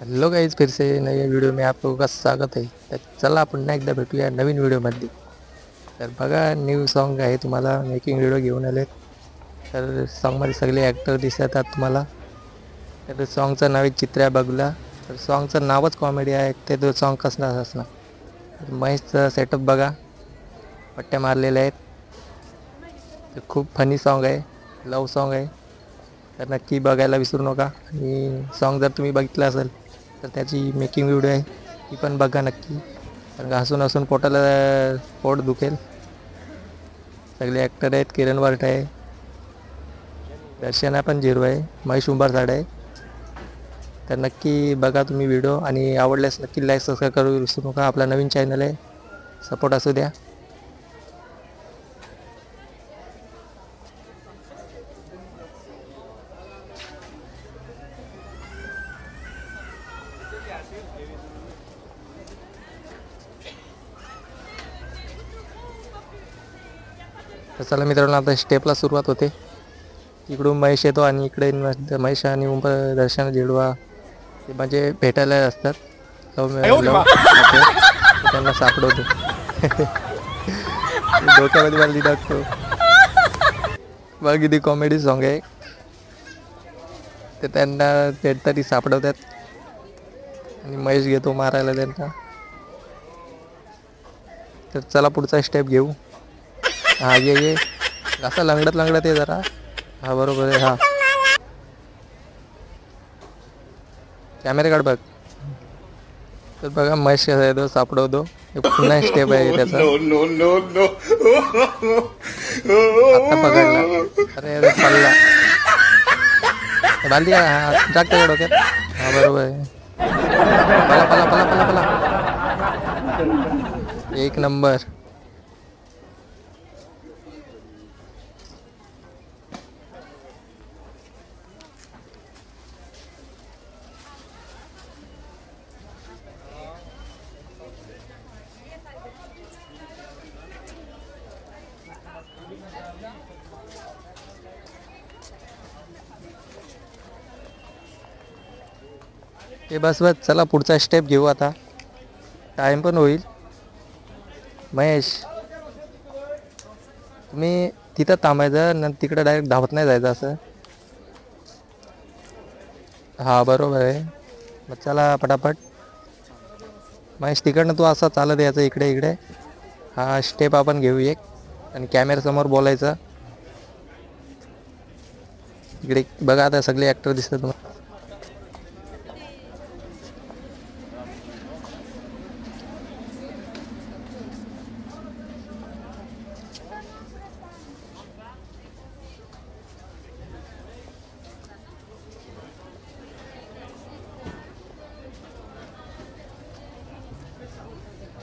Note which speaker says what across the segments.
Speaker 1: Hello guys, फिर से नए video में आप लोगों का स्वागत है। तर चला पुन्हा एकदा भेटूया नवीन व्हिडिओमध्ये। तर बघा, न्यू सॉन्ग आहे, तुम्हाला मेकिंग व्हिडिओ घेऊन आले। तर सॉन्गमध्ये सगळे ॲक्टर दिसतात तुम्हाला। तर सॉन्गचं नाव आहे चित्र्या बघला। तर सॉन्गचं नावच कॉमेडी आहे, ते तो सॉन्ग कसं असणार। तर महेशचं सेटअप बघा, पट्ट्या मारलेल्या आहेत। तर खूप फनी सॉन्ग आहे, लव सॉन्ग आहे। तर नक्की बघायला विसरू नका। आणि सॉन्ग जर तुम्ही बघितलं असेल तर त्याची मेकिंग व्हिडिओ आहे, ती पण बघा नक्की। कारण हसून हसून पोट दुखेल। सगळे ॲक्टर आहेत, किरण वार्ट आहे, दर्शना पण झिरो आहे, महेश उंबारसाड आहे। तर नक्की बघा तुम्ही व्हिडिओ, आणि आवडल्यास नक्की लाईक सबस्क्राईब करू विसरू नका। आपला नवीन चॅनल आहे, सपोर्ट असू द्या। तर चला मित्रांनो, आता स्टेपला सुरुवात होते। इकडून महेश येतो आणि इकडे महेश आणि दर्शन झिडवा ते म्हणजे भेटायला असतात। लव त्यांना सापडवतो। डोक्यामध्ये मला टाकतो। बघ, किती कॉमेडी सॉन्ग आहे। ते त्यांना तरी सापडवतात आणि महेश घेतो मारायला त्यांना। तर चला पुढचा स्टेप घेऊ। हा, ये असं लंगडत आहे जरा। हा, बरोबर आहे। हा, कॅमेरा काढ बघ। तर बघा, महेश कसा येतो, सापडवतो। पुन्हा स्टेप आहे त्याचा। आता पकडला। अरे पडला बांधी का? हा, जागत डोक्यात। हा, बरोबर आहे। पला पला पला पला पला, एक नंबर। ते बस, चला पुढचा स्टेप घेऊ आता। टाइम पण होईल। महेश, तुम्ही तिथं थांबायचं, न तिकडे डायरेक्ट धावत नाही जायचं असं। हा, बरोबर आहे। मग चला पटापट। महेश, तिकडनं तू असा चालत यायचं इकडे इकडे। हा स्टेप आपण घेऊ एक, आणि कॅमेऱ्यासमोर बोलायचं। इकडे बघा, आता सगळे ॲक्टर दिसतात तुम्हाला।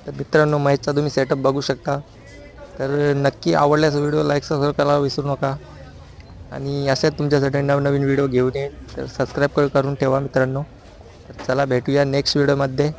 Speaker 1: तर मित्रांनो, महेशचा तुम्ही सेटअप बघू शकता। तर नक्की आवडल्यास व्हिडिओ लाईक सबस्क्राईब करायला विसरू नका। आणि असेच तुमच्यासाठी नवनवीन व्हिडिओ घेऊन येईल, तर सबस्क्राईब करून ठेवा मित्रांनो। तर चला भेटूया नेक्स्ट व्हिडिओमध्ये।